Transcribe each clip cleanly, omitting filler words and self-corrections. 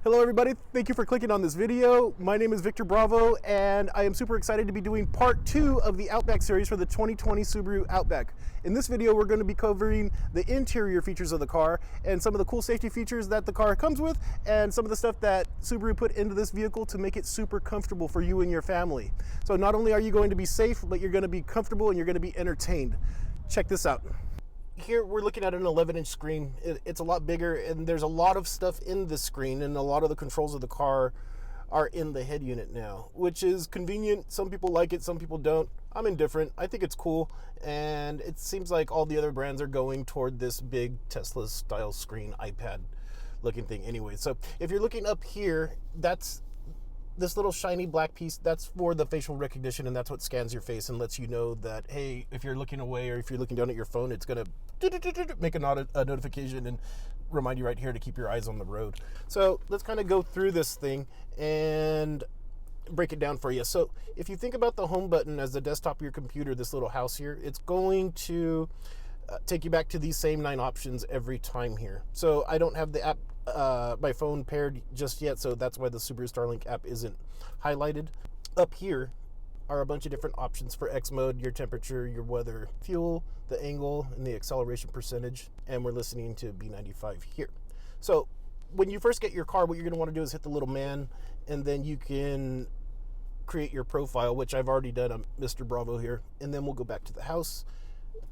Hello everybody, thank you for clicking on this video. My name is Victor Bravo and I am super excited to be doing part 2 of the Outback series for the 2020 Subaru Outback. In this video we're going to be covering the interior features of the car and some of the cool safety features that the car comes with and some of the stuff that Subaru put into this vehicle to make it super comfortable for you and your family. So not only are you going to be safe, but you're going to be comfortable and you're going to be entertained. Check this out. Here we're looking at an 11-inch screen. It's a lot bigger and there's a lot of stuff in the screen, and a lot of the controls of the car are in the head unit now, which is convenient. Some people like it, some people don't. I'm indifferent. I think it's cool, and it seems like all the other brands are going toward this big Tesla style screen, iPad looking thing anyway. So if you're looking up here, that's this little shiny black piece, that's for the facial recognition, and that's what scans your face and lets you know that, hey, if you're looking away or if you're looking down at your phone, it's going to make a notification and remind you right here to keep your eyes on the road. So let's kind of go through this thing and break it down for you. So if you think about the home button as the desktop of your computer, this little house here, it's going to take you back to these same 9 options every time here. So I don't have the app my phone paired just yet, so that's why the Subaru Starlink app isn't highlighted. Up here are a bunch of different options for X mode, your temperature, your weather, fuel, the angle, and the acceleration percentage, and we're listening to B95 here. So when you first get your car, what you're going to want to do is hit the little man, and then you can create your profile, which I've already done. I'm Mr. Bravo here, and then we'll go back to the house,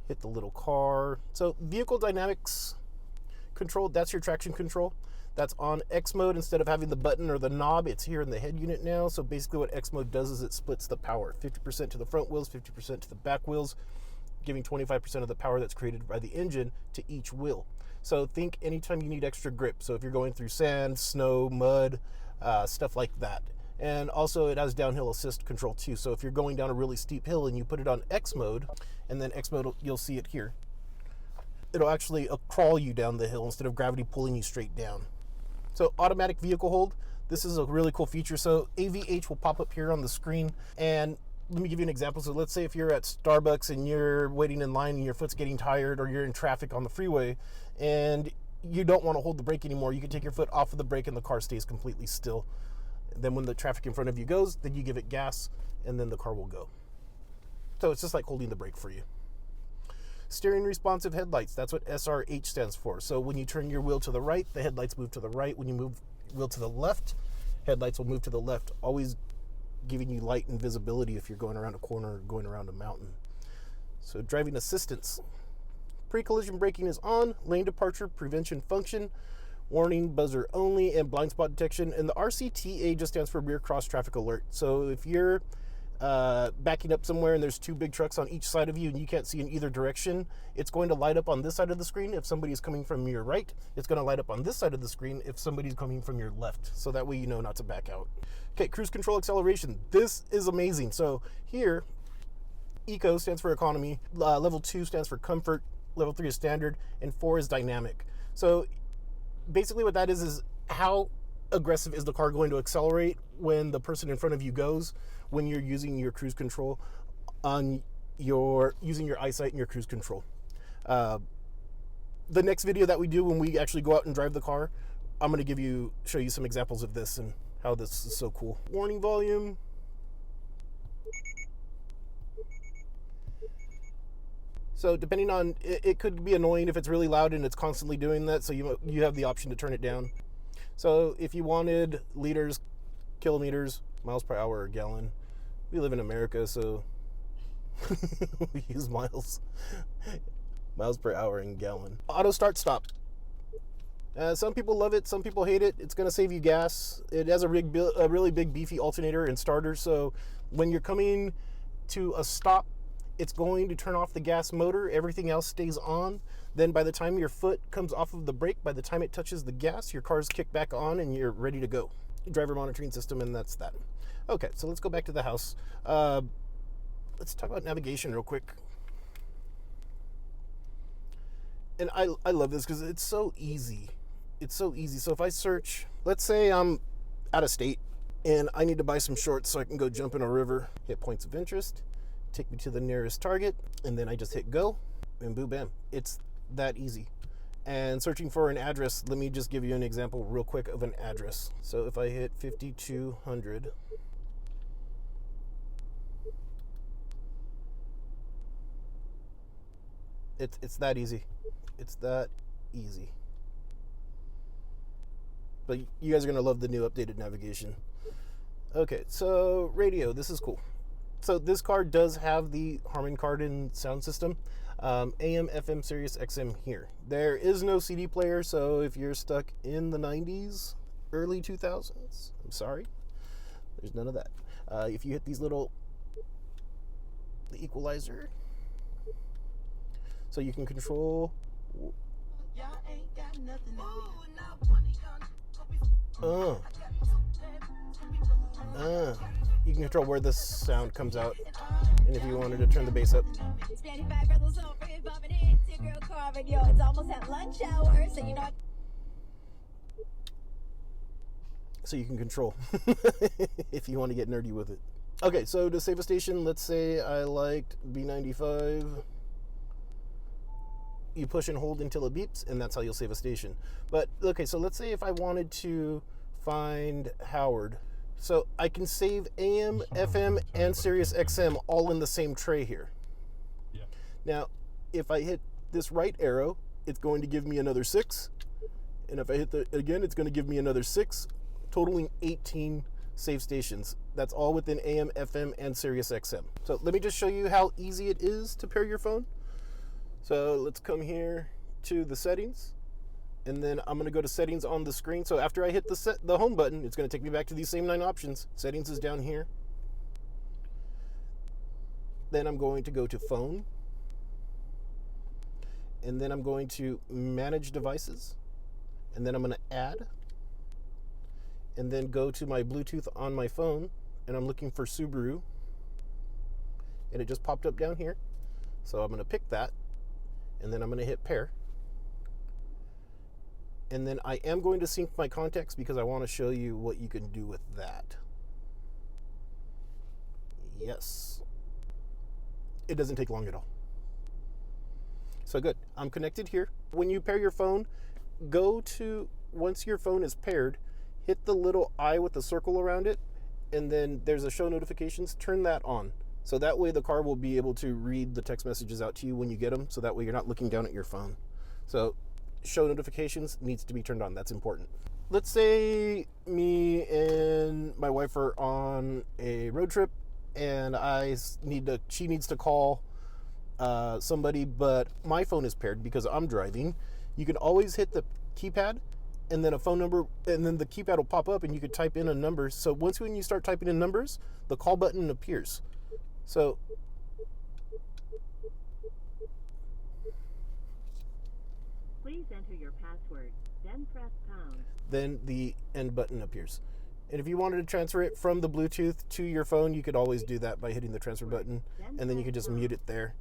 hit the little car. So vehicle dynamics control, that's your traction control. That's on X mode. Instead of having the button or the knob, it's here in the head unit now. So basically what X mode does is it splits the power 50% to the front wheels, 50% to the back wheels, giving 25% of the power that's created by the engine to each wheel. So think anytime you need extra grip, so if you're going through sand, snow, mud, stuff like that. And also it has downhill assist control too. So if you're going down a really steep hill and you put it on X mode, and then X mode, you'll see it here, it'll actually crawl you down the hill instead of gravity pulling you straight down. So automatic vehicle hold, this is a really cool feature. So AVH will pop up here on the screen, and let me give you an example. So let's say if you're at Starbucks and you're waiting in line and your foot's getting tired, or you're in traffic on the freeway and you don't want to hold the brake anymore, you can take your foot off of the brake and the car stays completely still. Then when the traffic in front of you goes, then you give it gas and then the car will go. So it's just like holding the brake for you. Steering responsive headlights, that's what SRH stands for. So when you turn your wheel to the right, the headlights move to the right. When you move wheel to the left, headlights will move to the left, always giving you light and visibility if you're going around a corner or going around a mountain. So driving assistance, pre-collision braking is on, lane departure prevention function, warning buzzer only, and blind spot detection. And the RCTA just stands for rear cross traffic alert. So if you're backing up somewhere and there's 2 big trucks on each side of you and you can't see in either direction, it's going to light up on this side of the screen if somebody's coming from your right. It's going to light up on this side of the screen if somebody's coming from your left, so that way you know not to back out. Okay, cruise control acceleration, this is amazing. So here, Eco stands for economy, level 2 stands for comfort, level 3 is standard, and 4 is dynamic. So basically what that is how aggressive is the car going to accelerate when the person in front of you goes, when you're using your cruise control on using your eyesight and your cruise control. The next video that we do when we actually go out and drive the car, I'm going to show you some examples of this and how this is so cool. Warning volume. So depending on, it could be annoying if it's really loud and it's constantly doing that, so you have the option to turn it down. So if you wanted liters, kilometers, miles per hour, or gallon, we live in America, so we use miles per hour and gallon. Auto start stop. Some people love it, some people hate it. It's going to save you gas. It has a really big beefy alternator and starter, so when you're coming to a stop, it's going to turn off the gas motor, everything else stays on. Then by the time your foot comes off of the brake, by the time it touches the gas, your car's kicked back on and you're ready to go. Driver monitoring system, and that's that. Okay, so let's go back to the house. Let's talk about navigation real quick. And I love this because it's so easy. It's so easy. So if I search, let's say I'm out of state and I need to buy some shorts so I can go jump in a river, hit points of interest, take me to the nearest target, and then I just hit go, and boom, bam. It's that easy. and searching for an address. Let me just give you an example real quick of an address. So if I hit 5200, it's that easy. It's that easy. But you guys are gonna love the new updated navigation. Okay, so radio, this is cool. So this car does have the Harman Kardon sound system, AM, FM, Sirius XM here. There is no CD player, so if you're stuck in the 90s, early 2000s, I'm sorry, there's none of that. If you hit these the equalizer, so you can control. You can control where the sound comes out, and if you wanted to turn the bass up. So you can control if you want to get nerdy with it. Okay, so to save a station, let's say I liked B95. You push and hold until it beeps, and that's how you'll save a station. But okay, so let's say if I wanted to find Howard, so I can save AM, FM, and Sirius XM all in the same tray here. Yeah. Now, if I hit this right arrow, it's going to give me another 6, and if I hit it again, it's going to give me another 6, totaling 18 save stations. That's all within AM, FM, and Sirius XM. So let me just show you how easy it is to pair your phone. So let's come here to the settings, and then I'm going to go to settings on the screen. So after I hit the home button, it's going to take me back to these same 9 options. Settings is down here. Then I'm going to go to phone, and then I'm going to manage devices, and then I'm going to add, and then go to my Bluetooth on my phone, and I'm looking for Subaru, and it just popped up down here. So I'm going to pick that, and then I'm going to hit pair. And then I am going to sync my contacts because I want to show you what you can do with that. Yes. It doesn't take long at all. So good. I'm connected here. When you pair your phone, once your phone is paired, hit the little eye with the circle around it, and then there's a show notifications. Turn that on. So that way the car will be able to read the text messages out to you when you get them, so that way you're not looking down at your phone. So show notifications needs to be turned on. That's important. Let's say me and my wife are on a road trip, and she needs to call somebody, but my phone is paired because I'm driving. You can always hit the keypad and then a phone number, and then the keypad will pop up and you could type in a number. So when you start typing in numbers, the call button appears. So please enter your password, then press pound. Then the end button appears. And if you wanted to transfer it from the Bluetooth to your phone, you could always do that by hitting the transfer button, and then you could just mute it there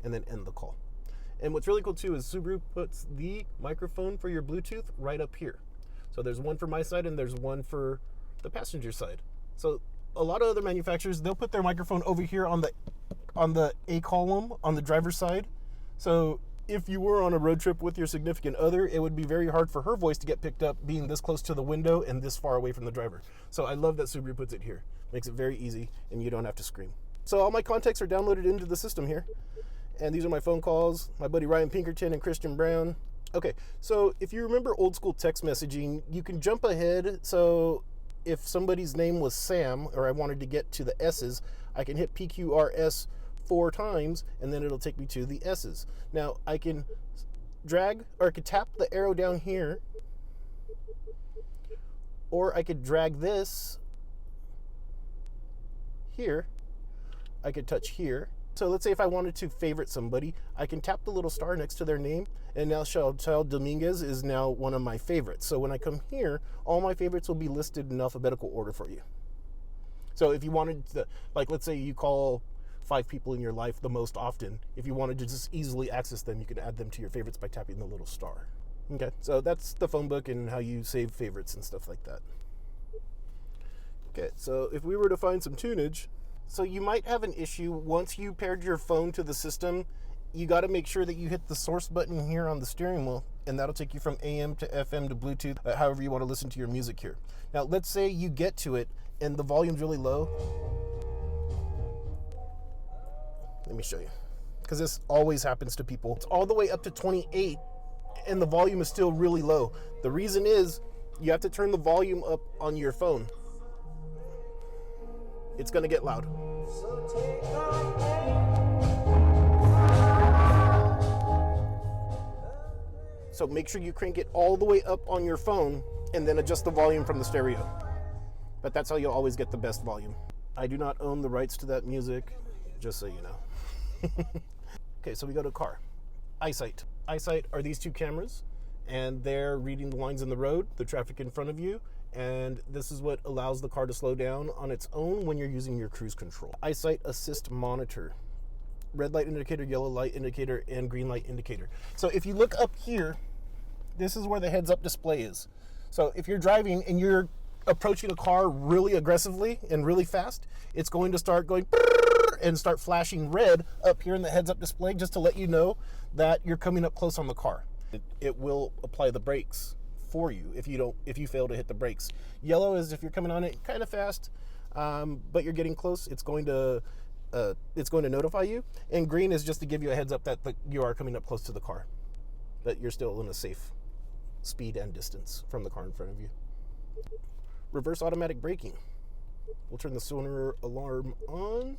and then end the call. And what's really cool too is Subaru puts the microphone for your Bluetooth right up here. So there's one for my side and there's one for the passenger side. So a lot of other manufacturers, they'll put their microphone over here on the A column on the driver's side. So if you were on a road trip with your significant other, it would be very hard for her voice to get picked up being this close to the window and this far away from the driver. So I love that Subaru puts it here. Makes it very easy and you don't have to scream. So all my contacts are downloaded into the system here. And these are my phone calls, my buddy Ryan Pinkerton and Christian Brown. Okay, so if you remember old school text messaging, you can jump ahead. So if somebody's name was Sam, or I wanted to get to the S's, I can hit PQRS 4 times, and then it'll take me to the S's. Now, I can drag, or I could tap the arrow down here, or I could drag this here. I could touch here. So let's say if I wanted to favorite somebody, I can tap the little star next to their name, and now Chantal Dominguez is now one of my favorites. So when I come here, all my favorites will be listed in alphabetical order for you. So if you wanted to, like, let's say you call 5 people in your life the most often, if you wanted to just easily access them, you can add them to your favorites by tapping the little star. Okay, so that's the phone book and how you save favorites and stuff like that. Okay, so if we were to find some tunage, so you might have an issue once you paired your phone to the system you got to make sure that you hit the source button here on the steering wheel, and that'll take you from AM to FM to Bluetooth, however you want to listen to your music here. Now, let's say you get to it and the volume's really low. Let me show you, because this always happens to people. It's all the way up to 28 and the volume is still really low. The reason is you have to turn the volume up on your phone. It's going to get loud. So make sure you crank it all the way up on your phone and then adjust the volume from the stereo. But that's how you'll always get the best volume. I do not own the rights to that music, just so you know. Okay, so we go to car. Eyesight. Eyesight are these two cameras, and they're reading the lines in the road, the traffic in front of you, and this is what allows the car to slow down on its own when you're using your cruise control. Eyesight assist monitor. Red light indicator, yellow light indicator, and green light indicator. So if you look up here, this is where the heads-up display is. So if you're driving and you're approaching a car really aggressively and really fast, it's going to start going and start flashing red up here in the heads-up display just to let you know that you're coming up close on the car. It will apply the brakes for you if you fail to hit the brakes. Yellow is if you're coming on it kind of fast, but you're getting close. It's going to notify you. And green is just to give you a heads up that you are coming up close to the car, that you're still in a safe speed and distance from the car in front of you. Reverse automatic braking. We'll turn the sonar alarm on.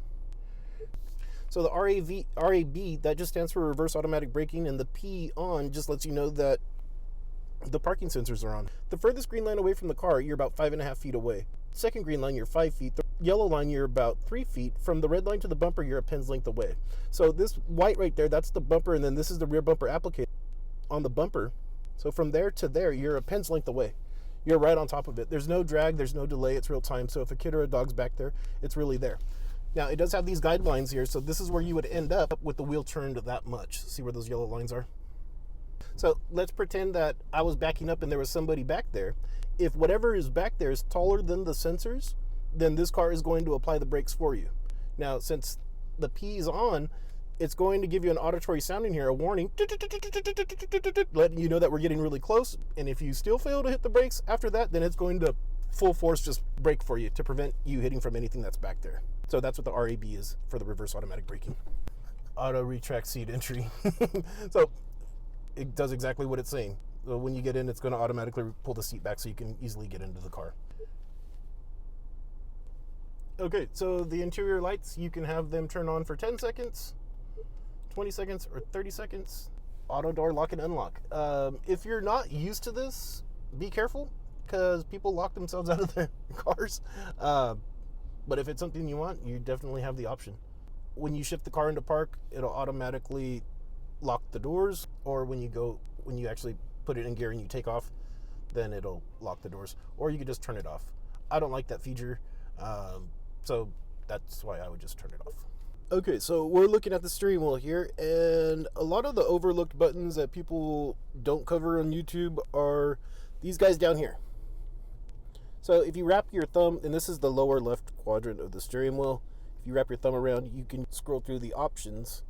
So the RAB, that just stands for reverse automatic braking, and the P on just lets you know that the parking sensors are on. The furthest green line away from the car, you're about 5.5 feet away. Second green line, you're 5 feet. The yellow line, you're about 3 feet. From the red line to the bumper, you're a pen's length away. So this white right there, that's the bumper, and then this is the rear bumper applicator on the bumper. So from there to there, you're a pen's length away. You're right on top of it. There's no drag, there's no delay, it's real time. So if a kid or a dog's back there, it's really there. Now, it does have these guidelines here, so this is where you would end up with the wheel turned that much. See where those yellow lines are? So let's pretend that I was backing up and there was somebody back there. If whatever is back there is taller than the sensors, then this car is going to apply the brakes for you. Now, since the P is on, it's going to give you an auditory sound in here, a warning, letting you know that we're getting really close. And if you still fail to hit the brakes after that, then it's going to full force just brake for you to prevent you hitting from anything that's back there. So that's what the RAB is for the reverse automatic braking. Auto retract seat entry. So it does exactly what it's saying. So when you get in, it's going to automatically pull the seat back so you can easily get into the car. Okay, so the interior lights, you can have them turn on for 10 seconds, 20 seconds, or 30 seconds. Auto door lock and unlock. If you're not used to this, be careful, because people lock themselves out of their cars. But if it's something you want, you definitely have the option. When you shift the car into park, it'll automatically lock the doors, or when you actually put it in gear and you take off, then it'll lock the doors, or you could just turn it off. I don't like that feature, so that's why I would just turn it off. Okay, so we're looking at the steering wheel here, and a lot of the overlooked buttons that people don't cover on YouTube are these guys down here. So if you wrap your thumb, and this is the lower left quadrant of the steering wheel, if you wrap your thumb around, you can scroll through the options,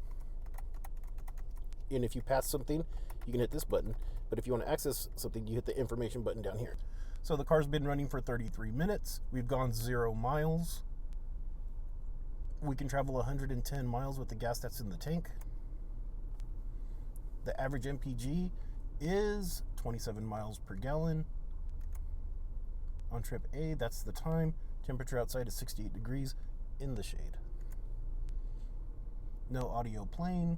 and if you pass something, you can hit this button. But if you want to access something, you hit the information button down here. So the car's been running for 33 minutes. We've gone 0 miles. We can travel 110 miles with the gas that's in the tank. The average MPG is 27 miles per gallon. On trip A, that's the time. Temperature outside is 68 degrees in the shade. No audio playing.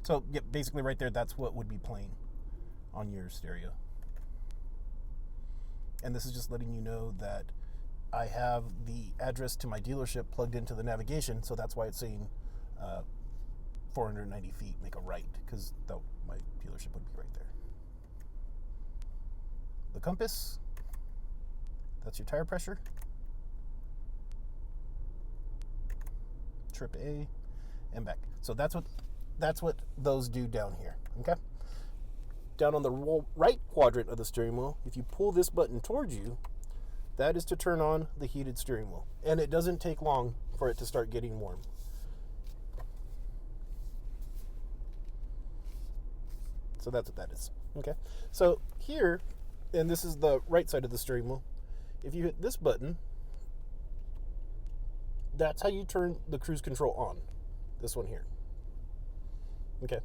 So yeah, basically right there, that's what would be playing on your stereo. And this is just letting you know that I have the address to my dealership plugged into the navigation, so that's why it's saying 490 feet, make a right, because my dealership would be right there. The compass, that's your tire pressure. Trip A and back. So that's what those do down here, okay? Down on the right quadrant of the steering wheel, if you pull this button towards you, that is to turn on the heated steering wheel. And it doesn't take long for it to start getting warm. So that's what that is. Okay. So here, and this is the right side of the steering wheel, if you hit this button, that's how you turn the cruise control on. This one here. Okay.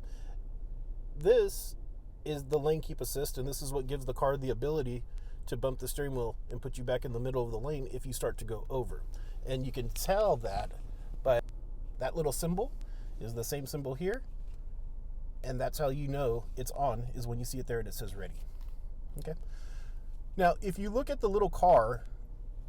This is the lane keep assist, and this is what gives the car the ability to bump the steering wheel and put you back in the middle of the lane if you start to go over. And you can tell that by that little symbol is the same symbol here, and that's how you know it's on, is when you see it there and it says ready. Okay. Now, if you look at the little car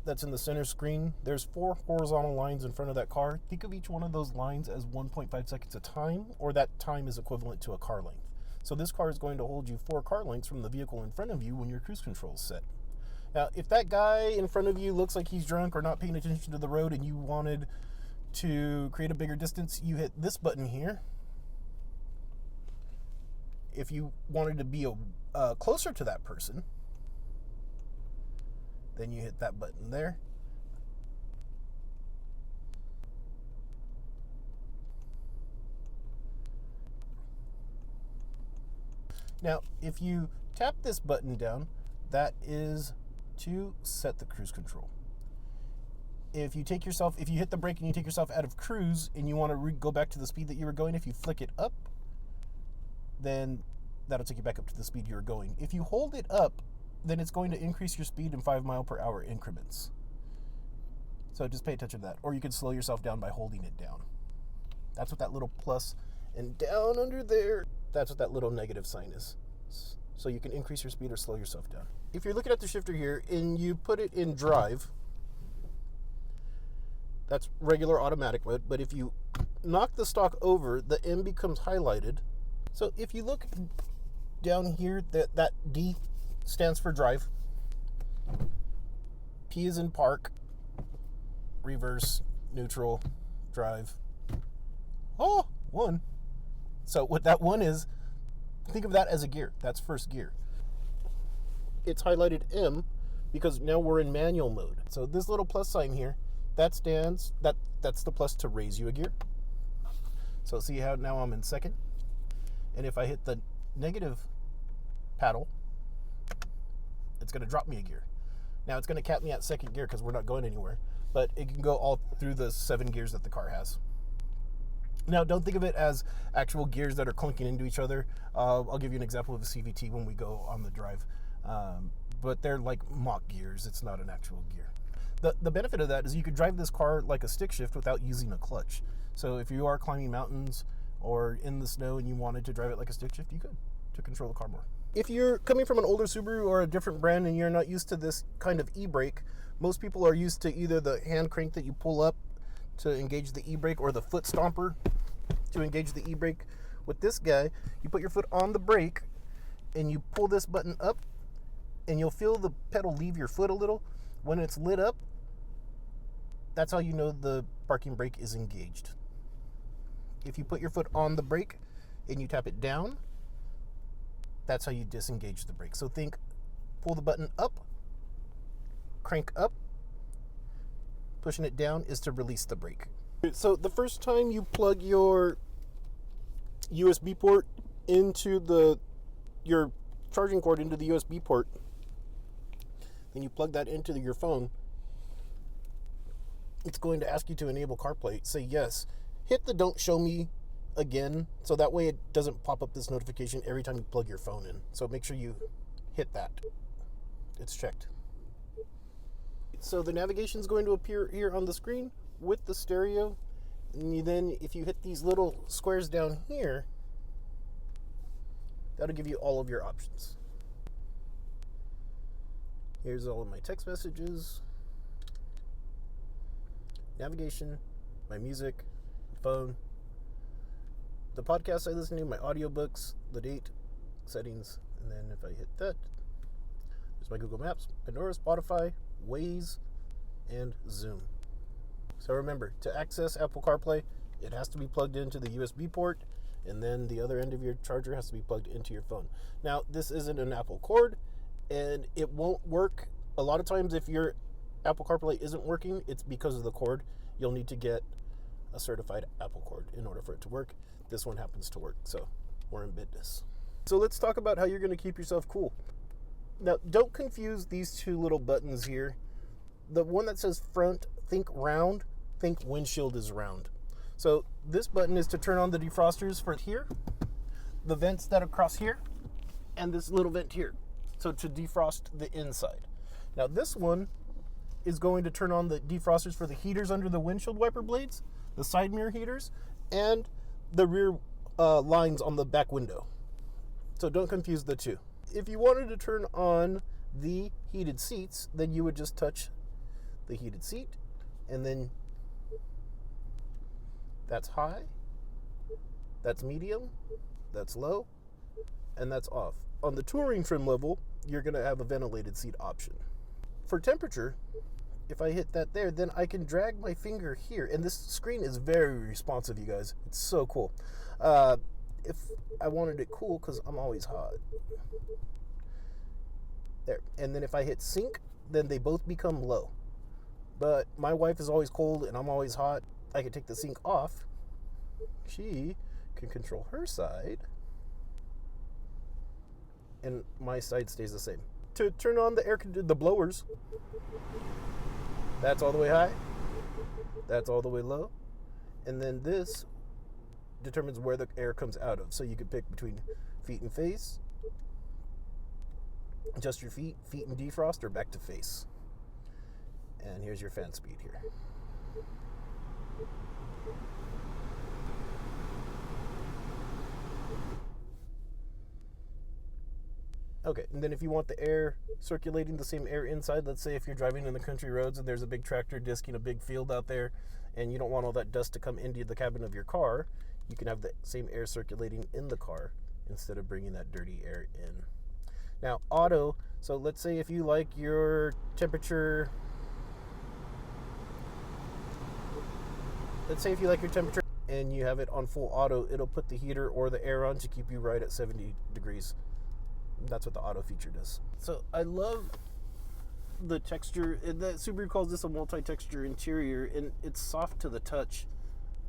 that's in the center screen, there's 4 horizontal lines in front of that car. Think of each one of those lines as 1.5 seconds of time, or that time is equivalent to a car length. So this car is going to hold you 4 car lengths from the vehicle in front of you when your cruise control is set. Now, if that guy in front of you looks like he's drunk or not paying attention to the road and you wanted to create a bigger distance, you hit this button here. If you wanted to be closer to that person, then you hit that button there. Now, if you tap this button down, that is to set the cruise control. If you hit the brake and you take yourself out of cruise and you want to go back to the speed that you were going, if you flick it up, then that'll take you back up to the speed you were going. If you hold it up, then it's going to increase your speed in 5 mile per hour increments. So just pay attention to that. Or you can slow yourself down by holding it down. That's what that little plus, and down under there, that's what that little negative sign is. So you can increase your speed or slow yourself down. If you're looking at the shifter here and you put it in drive, that's regular automatic mode. But if you knock the stalk over, the M becomes highlighted. So if you look down here, that D stands for drive. P is in park, reverse, neutral, drive. Oh, 1. So what that 1 is, think of that as a gear. That's first gear. It's highlighted M because now we're in manual mode. So this little plus sign here, that's the plus to raise you a gear. So see how now I'm in second? And if I hit the negative paddle, it's going to drop me a gear. Now it's going to cap me at second gear because we're not going anywhere, but it can go all through the 7 gears that the car has. Now, don't think of it as actual gears that are clunking into each other. I'll give you an example of a CVT when we go on the drive. But they're like mock gears. It's not an actual gear. The benefit of that is you could drive this car like a stick shift without using a clutch. So if you are climbing mountains or in the snow and you wanted to drive it like a stick shift, you could, to control the car more. If you're coming from an older Subaru or a different brand and you're not used to this kind of e-brake, most people are used to either the hand crank that you pull up to engage the e-brake or the foot stomper to engage the e-brake. With this guy, you put your foot on the brake and you pull this button up and you'll feel the pedal leave your foot a little. When it's lit up, that's how you know the parking brake is engaged. If you put your foot on the brake and you tap it down, that's how you disengage the brake. So think, pull the button up, crank up, pushing it down is to release the brake. So the first time you plug your USB port into your charging cord into the USB port, then you plug that into your phone, it's going to ask you to enable CarPlay. Say yes. Hit the don't show me again, so that way it doesn't pop up this notification every time you plug your phone in. So make sure you hit that. It's checked. So the navigation is going to appear here on the screen with the stereo. And then if you hit these little squares down here, that'll give you all of your options. Here's all of my text messages, navigation, my music, phone, the podcasts I listen to, my audiobooks, the date, settings, and then if I hit that, there's my Google Maps, Pandora, Spotify, Waze, and Zoom. So remember, to access Apple CarPlay, it has to be plugged into the USB port, and then the other end of your charger has to be plugged into your phone. Now, this isn't an Apple cord, and it won't work. A lot of times, if your Apple CarPlay isn't working, it's because of the cord. You'll need to get a certified Apple cord in order for it to work. This one happens to work, so we're in business. So let's talk about how you're going to keep yourself cool. Now, don't confuse these two little buttons here. The one that says front, think round, think windshield is round. So this button is to turn on the defrosters for here, the vents that are across here, and this little vent here. So to defrost the inside. Now this one is going to turn on the defrosters for the heaters under the windshield wiper blades, the side mirror heaters, and the rear lines on the back window. So don't confuse the two. If you wanted to turn on the heated seats, then you would just touch the heated seat, and then that's high, that's medium, that's low, and that's off. On the touring trim level, you're going to have a ventilated seat option. For temperature, if I hit that there, then I can drag my finger here, and this screen is very responsive, you guys. It's so cool. If I wanted it cool, because I'm always hot. There. And then if I hit sync, then they both become low. But my wife is always cold and I'm always hot. I can take the sync off. She can control her side. And my side stays the same. To turn on the blowers, that's all the way high. That's all the way low. And then this determines where the air comes out of. So you can pick between feet and face, adjust your feet and defrost, or back to face. And here's your fan speed here. Okay, and then if you want the air circulating, the same air inside, let's say if you're driving in the country roads and there's a big tractor disking a big field out there and you don't want all that dust to come into the cabin of your car, you can have the same air circulating in the car instead of bringing that dirty air in. Now, auto, so let's say if you like your temperature, and you have it on full auto, it'll put the heater or the air on to keep you right at 70 degrees. That's what the auto feature does. So I love the texture. The Subaru calls this a multi-texture interior, and it's soft to the touch,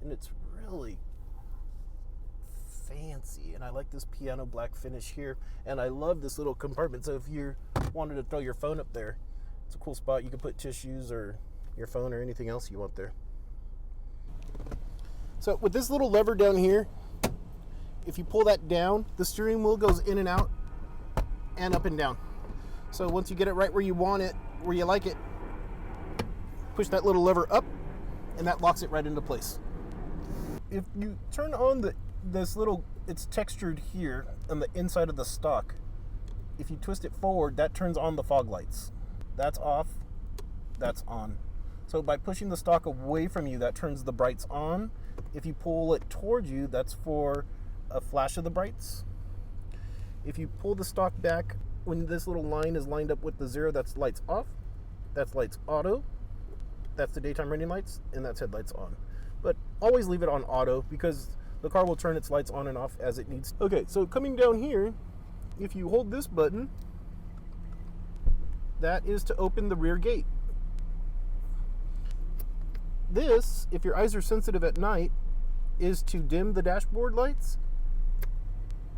and it's really fancy. And I like this piano black finish here, and I love this little compartment. So if you wanted to throw your phone up there, it's a cool spot. You can put tissues or your phone or anything else you want there. So with this little lever down here, if you pull that down, the steering wheel goes in and out and up and down. So once you get it right where you want it, where you like it, push that little lever up and that locks it right into place. If you turn on this little, it's textured here on the inside of the stock. If you twist it forward, that turns on the fog lights. That's off, that's on. So by pushing the stock away from you, that turns the brights on. If you pull it towards you, that's for a flash of the brights. If you pull the stock back, when this little line is lined up with the 0, that's lights off, that's lights auto, that's the daytime running lights, and that's headlights on. But always leave it on auto because the car will turn its lights on and off as it needs. Okay, so coming down here, if you hold this button, that is to open the rear gate. This, if your eyes are sensitive at night, is to dim the dashboard lights.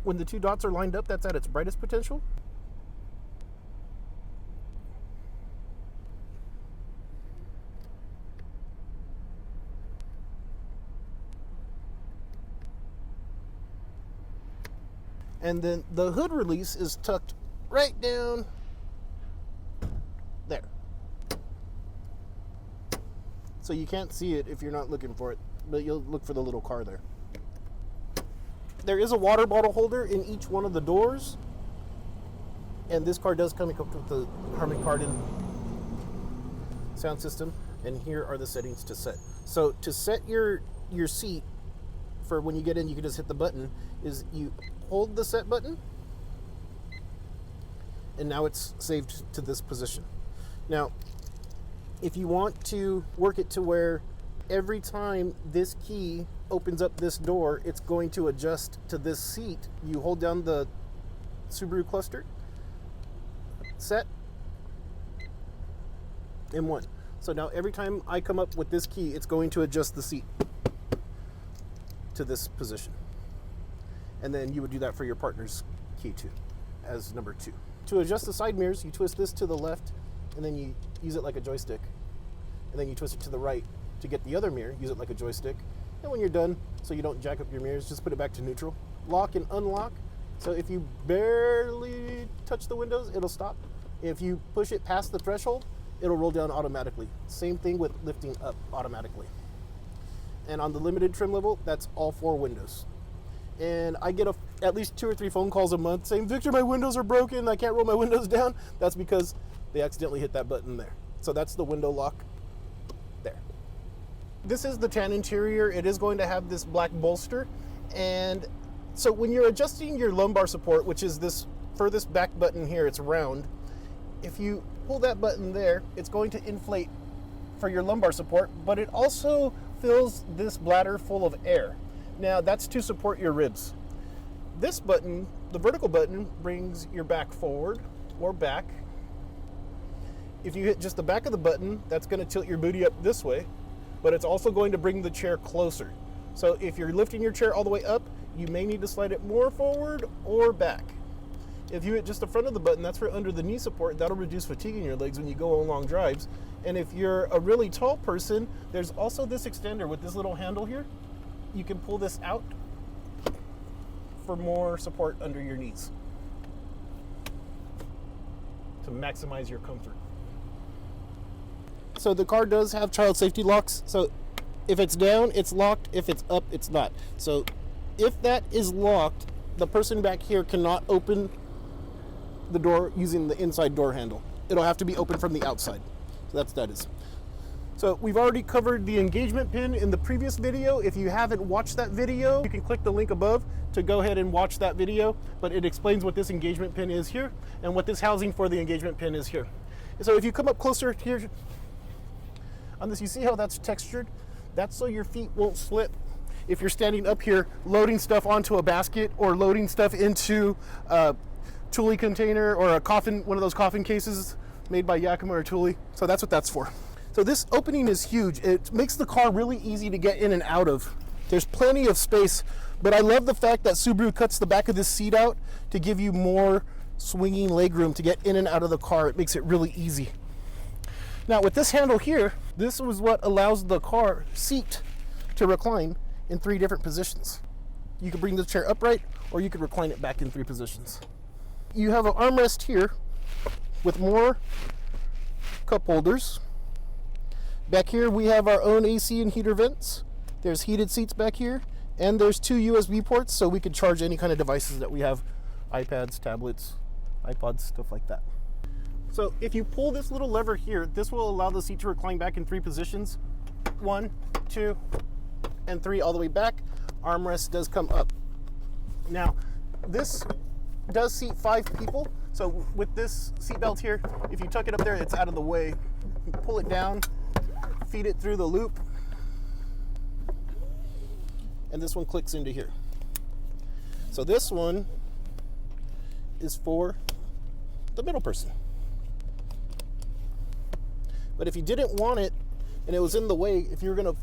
When the two dots are lined up, that's at its brightest potential. And then the hood release is tucked right down there. So you can't see it if you're not looking for it, but you'll look for the little car there. There is a water bottle holder in each one of the doors, and this car does come equipped with the Harman Kardon sound system, and here are the settings to set. So to set your seat for when you get in, you can just hit the button, is you hold the set button, and now it's saved to this position. Now, if you want to work it to where every time this key opens up this door, it's going to adjust to this seat, you hold down the Subaru cluster, set, and 1. So now every time I come up with this key, it's going to adjust the seat to this position. And then you would do that for your partner's key to as number 2. To adjust the side mirrors, you twist this to the left, and then you use it like a joystick. And then you twist it to the right to get the other mirror, use it like a joystick. And when you're done, so you don't jack up your mirrors, just put it back to neutral. Lock and unlock. So if you barely touch the windows, it'll stop. If you push it past the threshold, it'll roll down automatically. Same thing with lifting up automatically. And on the limited trim level, that's all 4 windows. And I get at least 2 or 3 phone calls a month saying, Victor, my windows are broken, I can't roll my windows down. That's because they accidentally hit that button there. So that's the window lock there. This is the tan interior. It is going to have this black bolster. And so when you're adjusting your lumbar support, which is this furthest back button here, it's round. If you pull that button there, it's going to inflate for your lumbar support, but it also fills this bladder full of air. Now that's to support your ribs. This button, the vertical button, brings your back forward or back. If you hit just the back of the button, that's going to tilt your booty up this way, but it's also going to bring the chair closer. So if you're lifting your chair all the way up, you may need to slide it more forward or back. If you hit just the front of the button, that's for under the knee support. That'll reduce fatigue in your legs when you go on long drives. And if you're a really tall person, there's also this extender with this little handle here. You can pull this out for more support under your knees to maximize your comfort. So the car does have child safety locks. So if it's down, it's locked. If it's up, it's not. So if that is locked, the person back here cannot open the door using the inside door handle. It'll have to be open from the outside. So that's that is. So we've already covered the engagement pin in the previous video. If you haven't watched that video, you can click the link above to go ahead and watch that video, but it explains what this engagement pin is here and what this housing for the engagement pin is here. So if you come up closer here on this, you see how that's textured? That's so your feet won't slip if you're standing up here loading stuff onto a basket or loading stuff into a Thule container or a coffin, one of those coffin cases made by Yakima or Thule. So that's what that's for. So this opening is huge. It makes the car really easy to get in and out of. There's plenty of space, but I love the fact that Subaru cuts the back of this seat out to give you more swinging leg room to get in and out of the car. It makes it really easy. Now with this handle here, this was what allows the car seat to recline in 3 different positions. You could bring the chair upright or you could recline it back in 3 positions. You have an armrest here with more cup holders. Back here we have our own AC and heater vents. There's heated seats back here, and there's 2 USB ports so we could charge any kind of devices that we have, iPads, tablets, iPods, stuff like that. So if you pull this little lever here, this will allow the seat to recline back in 3 positions. 1, 2, and 3 all the way back. Armrest does come up. Now, this does seat 5 people. So with this seat belt here, if you tuck it up there, it's out of the way. You pull it down, feed it through the loop, and this one clicks into here. So this one is for the middle person. But if you didn't want it and it was in the way, if you're gonna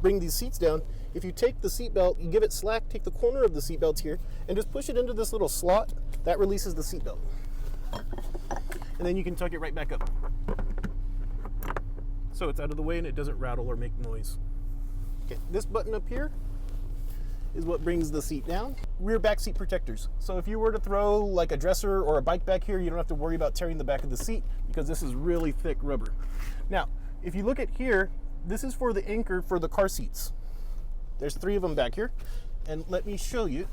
bring these seats down, if you take the seat belt, you give it slack, take the corner of the seat belt here and just push it into this little slot, that releases the seat belt. And then you can tuck it right back up. So it's out of the way and it doesn't rattle or make noise. Okay, this button up here is what brings the seat down. Rear back seat protectors. So if you were to throw like a dresser or a bike back here, you don't have to worry about tearing the back of the seat because this is really thick rubber. Now, if you look at here, this is for the anchor for the car seats. There's 3 of them back here, and let me show you.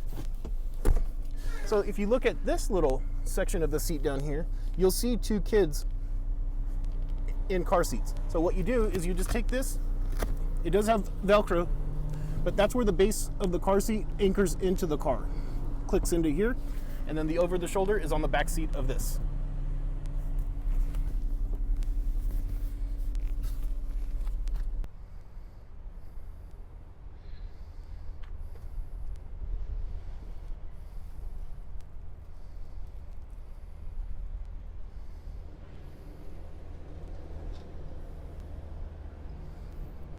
So if you look at this little section of the seat down here, you'll see 2 kids in car seats. So what you do is you just take this, it does have Velcro, but that's where the base of the car seat anchors into the car. Clicks into here, and then the over the shoulder is on the back seat of this.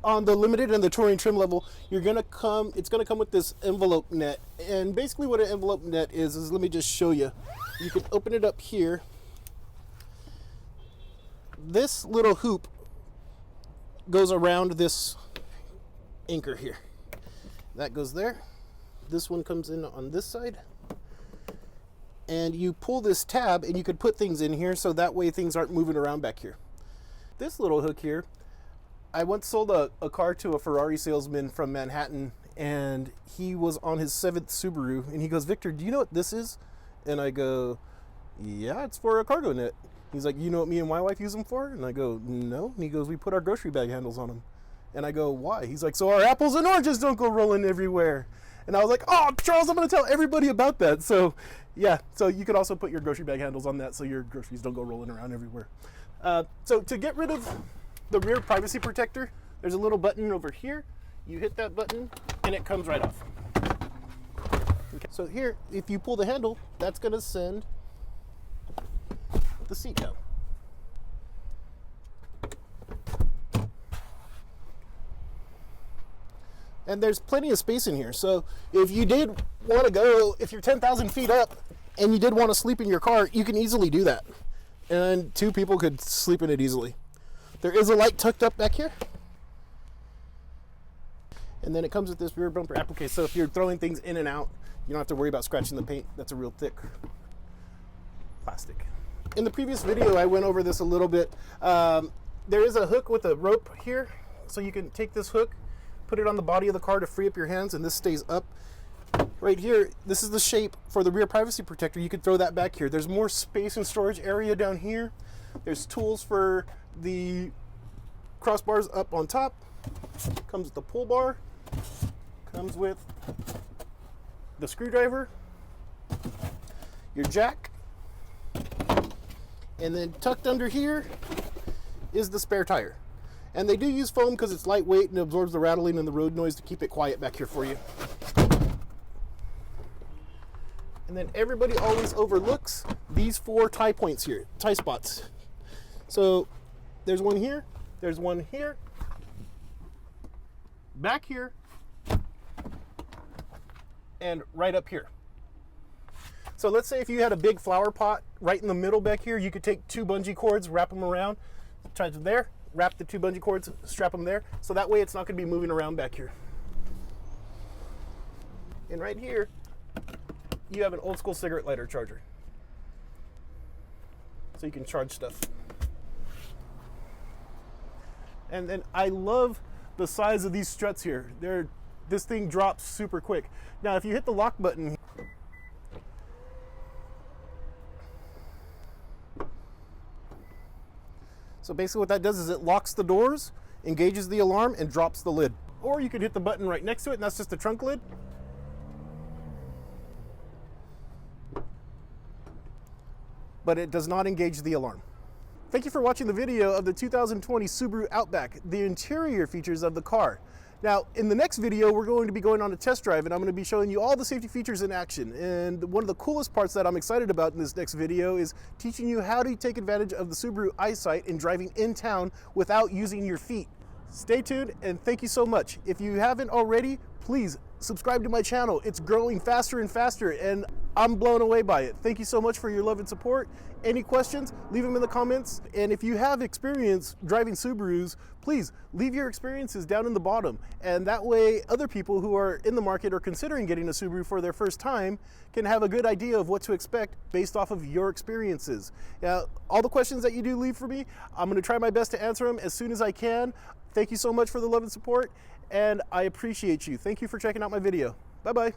on the limited and the touring trim level, it's gonna come with this envelope net. And basically what an envelope net is let me just show you. You can open it up here. This little hoop goes around this anchor here. That goes there. This one comes in on this side. And you pull this tab and you could put things in here so that way things aren't moving around back here. This little hook here, I once sold a car to a Ferrari salesman from Manhattan, and he was on his 7th Subaru, and he goes, "Victor, do you know what this is?" And I go, "Yeah, it's for a cargo net." He's like, "You know what me and my wife use them for?" And I go, "No." And he goes, "We put our grocery bag handles on them." And I go, "Why?" He's like, "So our apples and oranges don't go rolling everywhere." And I was like, "Oh, Charles, I'm going to tell everybody about that." So yeah, so you could also put your grocery bag handles on that so your groceries don't go rolling around everywhere. So to get rid of the rear privacy protector, there's a little button over here. You hit that button and it comes right off. Okay. So here, if you pull the handle, that's going to send the seat down. And there's plenty of space in here. So if you did want to go, if you're 10,000 feet up and you did want to sleep in your car, you can easily do that. And 2 people could sleep in it easily. There is a light tucked up back here. And then it comes with this rear bumper applique. So if you're throwing things in and out, you don't have to worry about scratching the paint. That's a real thick plastic. In the previous video, I went over this a little bit. There is a hook with a rope here. So you can take this hook, put it on the body of the car to free up your hands, and this stays up. Right here, this is the shape for the rear privacy protector. You could throw that back here. There's more space and storage area down here. There's tools for the crossbars up on top. Comes with the pull bar. Comes with the screwdriver, your jack, and then tucked under here is the spare tire. And they do use foam because it's lightweight and absorbs the rattling and the road noise to keep it quiet back here for you. And then everybody always overlooks these 4 tie points here, tie spots. So there's one here, there's one here, back here, and right up here. So let's say if you had a big flower pot right in the middle back here, you could take 2 bungee cords, wrap them around, tie them there, wrap the 2 bungee cords, strap them there, so that way it's not going to be moving around back here. And right here, you have an old school cigarette lighter charger. So you can charge stuff. And then I love the size of these struts here. This thing drops super quick. Now if you hit the lock button, so basically what that does is it locks the doors, engages the alarm, and drops the lid. Or you could hit the button right next to it, and that's just the trunk lid. But it does not engage the alarm. Thank you for watching the video of the 2020 Subaru Outback, the interior features of the car. Now, in the next video, we're going to be going on a test drive, and I'm going to be showing you all the safety features in action. And one of the coolest parts that I'm excited about in this next video is teaching you how to take advantage of the Subaru Eyesight in driving in town without using your feet. Stay tuned, and thank you so much. If you haven't already, please subscribe to my channel. It's growing faster and faster, and I'm blown away by it. Thank you so much for your love and support. Any questions, leave them in the comments. And if you have experience driving Subarus, please leave your experiences down in the bottom. And that way, other people who are in the market or considering getting a Subaru for their first time can have a good idea of what to expect based off of your experiences. Now, all the questions that you do leave for me, I'm gonna try my best to answer them as soon as I can. Thank you so much for the love and support, and I appreciate you. Thank you for checking out my video. Bye-bye.